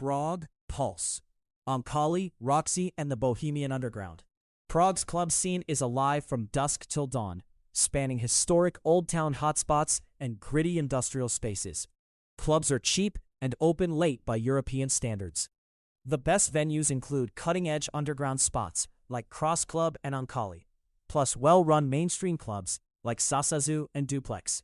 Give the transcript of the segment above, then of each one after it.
Prague, Pulse, Ankali, Roxy, and the Bohemian Underground. Prague's club scene is alive from dusk till dawn, spanning historic old town hotspots and gritty industrial spaces. Clubs are cheap and open late by European standards. The best venues include cutting-edge underground spots like Cross Club and Ankali, plus well-run mainstream clubs like Sasazu and Duplex.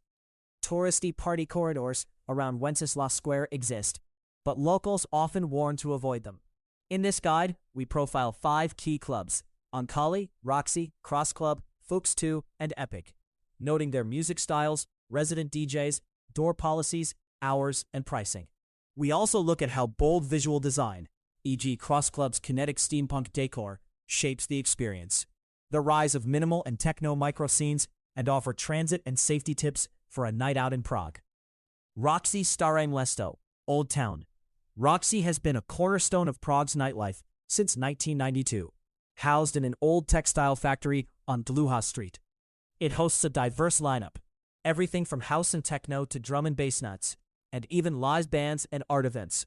Touristy party corridors around Wenceslas Square exist, but locals often warn to avoid them. In this guide, we profile 5 key clubs: Ankali, Roxy, Cross Club, Fuchs 2, and Epic, noting their music styles, resident DJs, door policies, hours, and pricing. We also look at how bold visual design, e.g. Cross Club's kinetic steampunk decor, shapes the experience, the rise of minimal and techno micro scenes, and offer transit and safety tips for a night out in Prague. Roxy Stare Miesto, Old Town. Roxy has been a cornerstone of Prague's nightlife since 1992, housed in an old textile factory on Dluha Street. It hosts a diverse lineup, everything from house and techno to drum and bass nights, and even live bands and art events.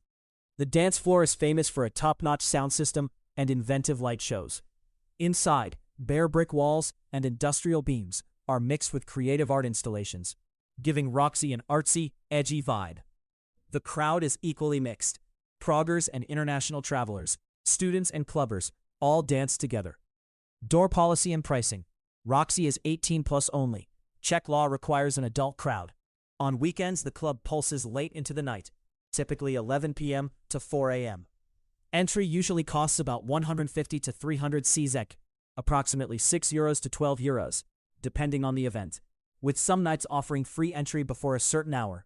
The dance floor is famous for a top-notch sound system and inventive light shows. Inside, bare brick walls and industrial beams are mixed with creative art installations, giving Roxy an artsy, edgy vibe. The crowd is equally mixed. Praguers and international travelers, students and clubbers, all dance together. Door policy and pricing. Roxy is 18 plus only. Czech law requires an adult crowd. On weekends, the club pulses late into the night, typically 11 p.m. to 4 a.m. Entry usually costs about 150 to 300 CZK, approximately €6 to €12, depending on the event, with some nights offering free entry before a certain hour.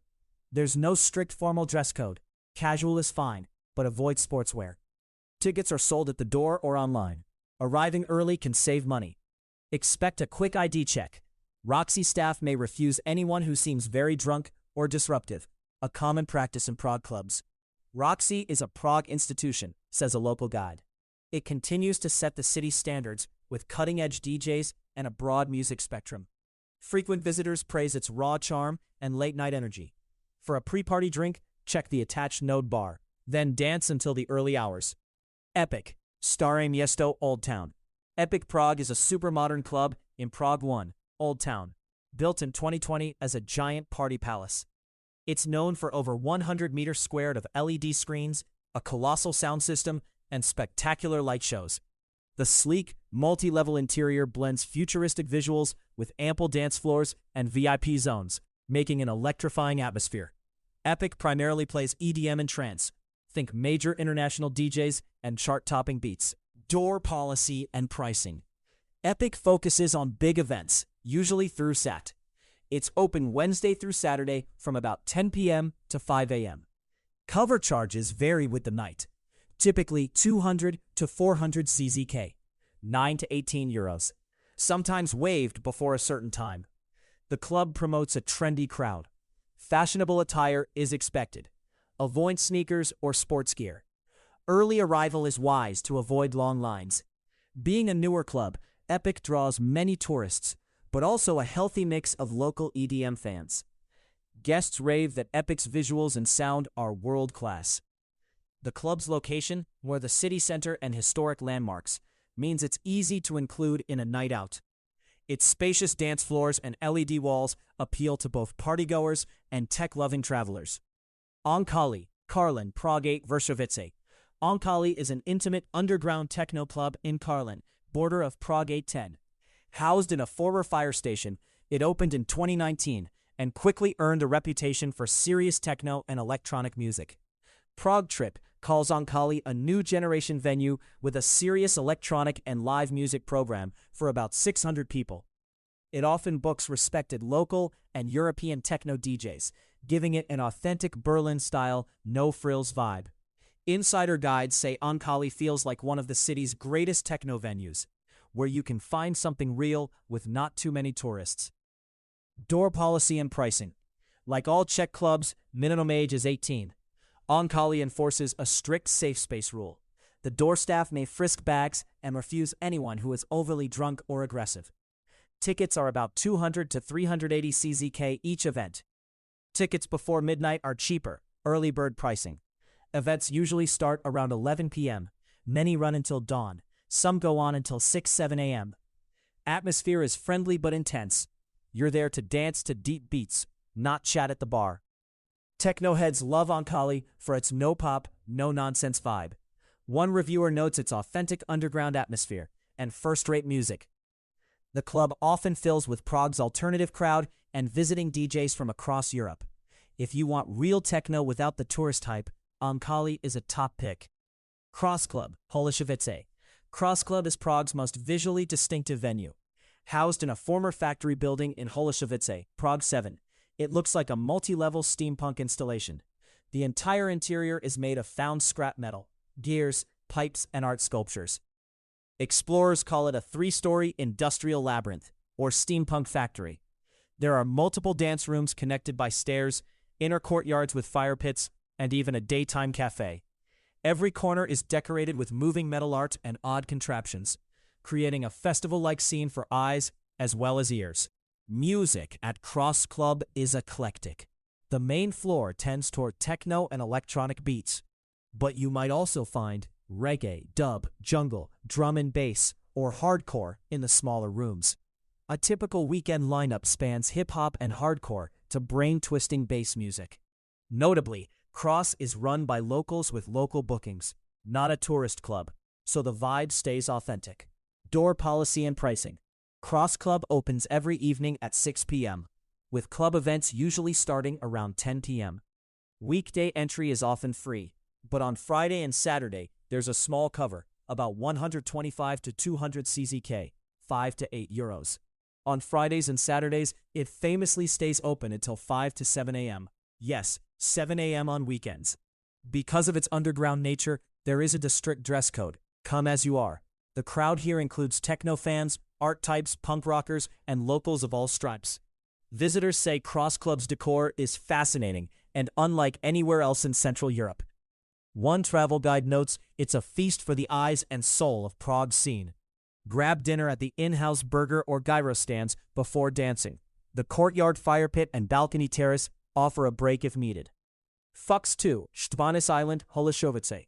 There's no strict formal dress code. Casual is fine, but avoid sportswear. Tickets are sold at the door or online. Arriving early can save money. Expect a quick ID check. Roxy staff may refuse anyone who seems very drunk or disruptive, a common practice in Prague clubs. Roxy is a Prague institution, says a local guide. It continues to set the city's standards with cutting-edge DJs and a broad music spectrum. Frequent visitors praise its raw charm and late-night energy. For a pre-party drink, check the attached Node bar, then dance until the early hours. Epic, Stare Miesto, Old Town. Epic Prague is a super modern club in Prague 1, Old Town, built in 2020 as a giant party palace. It's known for over 100 meters squared of LED screens, a colossal sound system, and spectacular light shows. The sleek, multi-level interior blends futuristic visuals with ample dance floors and VIP zones, making an electrifying atmosphere. Epic primarily plays EDM and trance. Think major international DJs and chart-topping beats. Door policy and pricing. Epic focuses on big events, usually through SAT. It's open Wednesday through Saturday from about 10 p.m. to 5 a.m. Cover charges vary with the night, typically 200 to 400 CZK, 9 to 18 euros, sometimes waived before a certain time. The club promotes a trendy crowd. Fashionable attire is expected. Avoid sneakers or sports gear. Early arrival is wise to avoid long lines. Being a newer club, Epic draws many tourists, but also a healthy mix of local EDM fans. Guests rave that Epic's visuals and sound are world-class. The club's location, where the city center and historic landmarks, means it's easy to include in a night out. Its spacious dance floors and LED walls appeal to both partygoers and tech-loving travelers. Ankali, Karlin, Prague 8 Vershovice. Ankali is an intimate underground techno club in Karlin, border of Prague 810. Housed in a former fire station, it opened in 2019 and quickly earned a reputation for serious techno and electronic music. Prague Trip calls Ankali a new generation venue with a serious electronic and live music program for about 600 people. It often books respected local and European techno DJs, giving it an authentic Berlin-style, no-frills vibe. Insider guides say Ankali feels like one of the city's greatest techno venues, where you can find something real with not too many tourists. Door policy and pricing. Like all Czech clubs, minimum age is 18. Ankali enforces a strict safe space rule. The door staff may frisk bags and refuse anyone who is overly drunk or aggressive. Tickets are about 200 to 380 CZK each event. Tickets before midnight are cheaper, early bird pricing. Events usually start around 11 p.m. Many run until dawn. Some go on until 6-7 a.m. Atmosphere is friendly but intense. You're there to dance to deep beats, not chat at the bar. Techno heads love Ankali for its no-pop, no-nonsense vibe. One reviewer notes its authentic underground atmosphere and first-rate music. The club often fills with Prague's alternative crowd and visiting DJs from across Europe. If you want real techno without the tourist hype, Ankali is a top pick. Cross Club, Holešovice. Cross Club is Prague's most visually distinctive venue. Housed in a former factory building in Holešovice, Prague 7, it looks like a multi-level steampunk installation. The entire interior is made of found scrap metal, gears, pipes, and art sculptures. Explorers call it a 3-story industrial labyrinth, or steampunk factory. There are multiple dance rooms connected by stairs, inner courtyards with fire pits, and even a daytime cafe. Every corner is decorated with moving metal art and odd contraptions, creating a festival-like scene for eyes as well as ears. Music at Cross Club is eclectic. The main floor tends toward techno and electronic beats, but you might also find reggae, dub, jungle, drum and bass, or hardcore in the smaller rooms. A typical weekend lineup spans hip-hop and hardcore to brain-twisting bass music. Notably, Cross is run by locals with local bookings, not a tourist club, so the vibe stays authentic. Door policy and pricing. Cross Club opens every evening at 6 p.m., with club events usually starting around 10 p.m. Weekday entry is often free, but on Friday and Saturday, there's a small cover, about 125 to 200 CZK, 5 to 8 euros. On Fridays and Saturdays, it famously stays open until 5 to 7 a.m. Yes, 7 a.m. on weekends. Because of its underground nature, there isn't a strict dress code. Come as you are. The crowd here includes techno fans, art types, punk rockers, and locals of all stripes. Visitors say Cross Club's decor is fascinating and unlike anywhere else in Central Europe. One travel guide notes it's a feast for the eyes and soul of Prague's scene. Grab dinner at the in-house burger or gyro stands before dancing. The courtyard fire pit and balcony terrace offer a break if needed. Fux 2, Štvanice Island, Holešovice.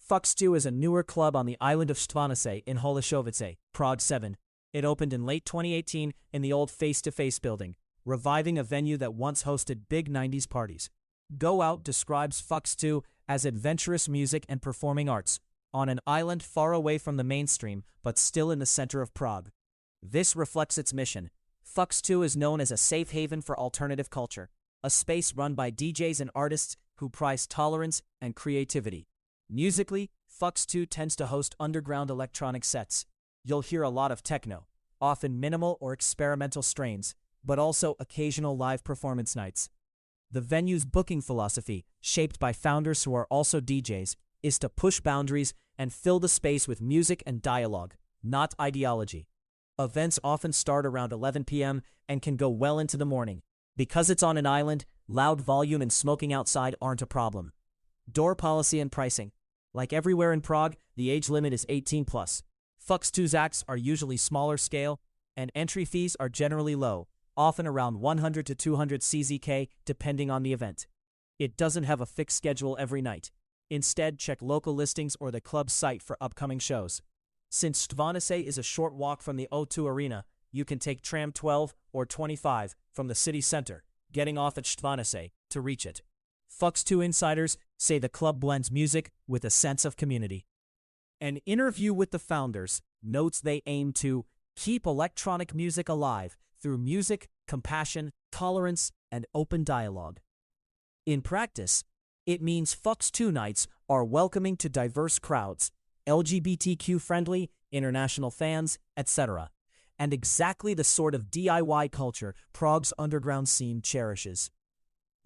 Fux 2 is a newer club on the island of Štvanice in Holešovice, Prague 7. It opened in late 2018 in the old face-to-face building, reviving a venue that once hosted big 90s parties. Go Out describes Fux 2 as adventurous music and performing arts, on an island far away from the mainstream but still in the center of Prague. This reflects its mission. Fux 2 is known as a safe haven for alternative culture, a space run by DJs and artists who prize tolerance and creativity. Musically, Fux 2 tends to host underground electronic sets. You'll hear a lot of techno, often minimal or experimental strains, but also occasional live performance nights. The venue's booking philosophy, shaped by founders who are also DJs, is to push boundaries and fill the space with music and dialogue, not ideology. Events often start around 11 p.m. and can go well into the morning. Because it's on an island, loud volume and smoking outside aren't a problem. Door policy and pricing. Like everywhere in Prague, the age limit is 18 plus. Fux 2's acts are usually smaller scale, and entry fees are generally low, often around 100 to 200 CZK depending on the event. It doesn't have a fixed schedule every night. Instead, check local listings or the club's site for upcoming shows. Since Štvanice is a short walk from the O2 Arena, you can take tram 12 or 25 from the city center, getting off at Štvanice, to reach it. Fux 2 insiders say the club blends music with a sense of community. An interview with the founders notes they aim to keep electronic music alive through music, compassion, tolerance, and open dialogue. In practice, it means Fux 2 nights are welcoming to diverse crowds, LGBTQ-friendly, international fans, etc., and exactly the sort of DIY culture Prague's underground scene cherishes.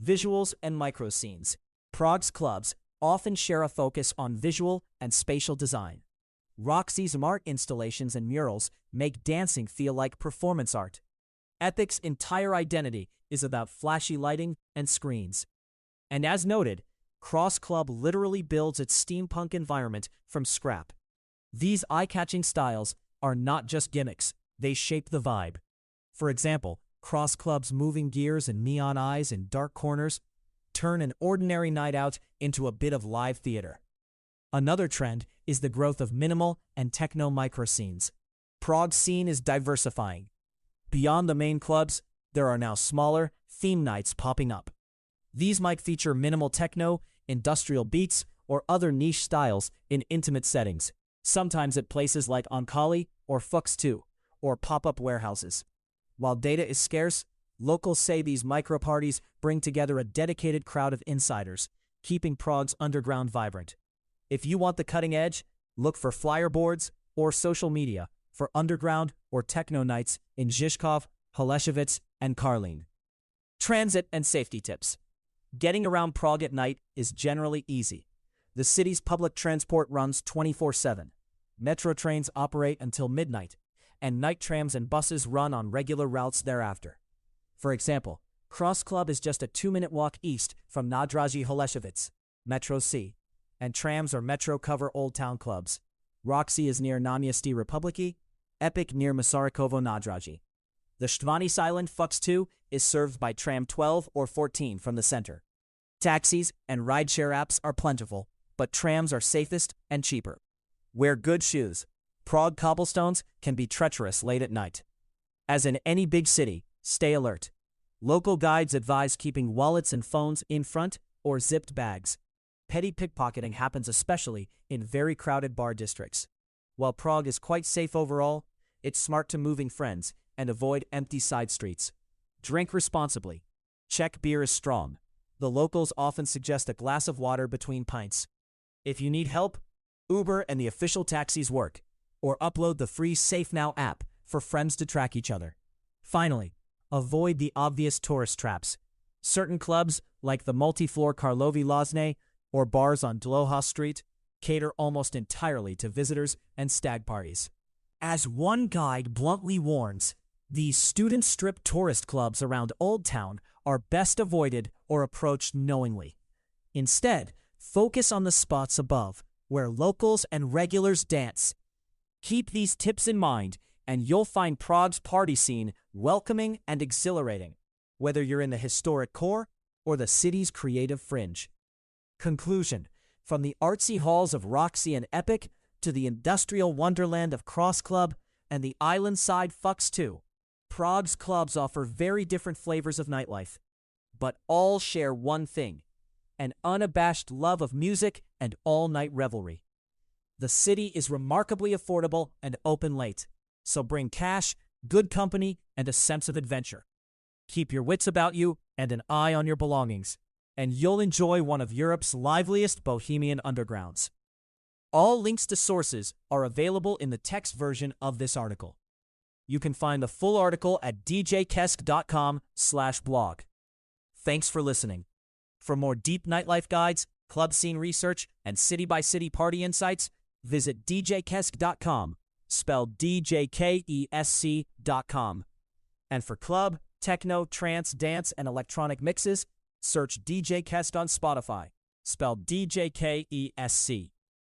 Visuals and micro-scenes. Prague's clubs often share a focus on visual and spatial design. Roxy's art installations and murals make dancing feel like performance art. Epic's entire identity is about flashy lighting and screens. And as noted, Cross Club literally builds its steampunk environment from scrap. These eye-catching styles are not just gimmicks, they shape the vibe. For example, Cross Club's moving gears and neon eyes in dark corners, turn an ordinary night out into a bit of live theater. Another trend is the growth of minimal and techno microscenes. Prague's scene is diversifying. Beyond the main clubs, there are now smaller, theme nights popping up. These might feature minimal techno, industrial beats, or other niche styles in intimate settings, sometimes at places like Ankali or Fux 2, or pop-up warehouses. While data is scarce, locals say these micro-parties bring together a dedicated crowd of insiders, keeping Prague's underground vibrant. If you want the cutting edge, look for flyer boards or social media for underground or techno nights in Žižkov, Holešovice, and Karlín. Transit and safety tips. Getting around Prague at night is generally easy. The city's public transport runs 24/7. Metro trains operate until midnight, and night trams and buses run on regular routes thereafter. For example, Cross Club is just a 2-minute walk east from Nádraží Holešovice, Metro C, and trams or metro cover Old Town clubs. Roxy is near Náměstí Republiky, Epic near Masarykovo Nádraží. The Štvanice Island Fux 2 is served by tram 12 or 14 from the center. Taxis and rideshare apps are plentiful, but trams are safest and cheaper. Wear good shoes. Prague cobblestones can be treacherous late at night. As in any big city, stay alert. Local guides advise keeping wallets and phones in front or zipped bags. Petty pickpocketing happens especially in very crowded bar districts. While Prague is quite safe overall, it's smart to move in friends and avoid empty side streets. Drink responsibly. Czech beer is strong. The locals often suggest a glass of water between pints. If you need help, Uber and the official taxis work, or upload the free SafeNow app for friends to track each other. Finally, avoid the obvious tourist traps. Certain clubs, like the multi-floor Karlovy Lázně or bars on Dlouhá Street, cater almost entirely to visitors and stag parties. As one guide bluntly warns, these student strip tourist clubs around Old Town are best avoided or approached knowingly. Instead, focus on the spots above, where locals and regulars dance. Keep these tips in mind, and you'll find Prague's party scene welcoming and exhilarating, whether you're in the historic core or the city's creative fringe. Conclusion: from the artsy halls of Roxy and Epic to the industrial wonderland of Cross Club and the island-side Fux 2, Prague's clubs offer very different flavors of nightlife, but all share one thing: an unabashed love of music and all-night revelry. The city is remarkably affordable and open late, so bring cash, good company, and a sense of adventure. Keep your wits about you and an eye on your belongings, and you'll enjoy one of Europe's liveliest Bohemian undergrounds. All links to sources are available in the text version of this article. You can find the full article at djkesk.com/blog. Thanks for listening. For more deep nightlife guides, club scene research, and city-by-city party insights, visit djkesk.com, spelled DJKESC.com. And for club, techno, trance, dance, and electronic mixes, search DJ Kesk on Spotify, spelled DJKESC.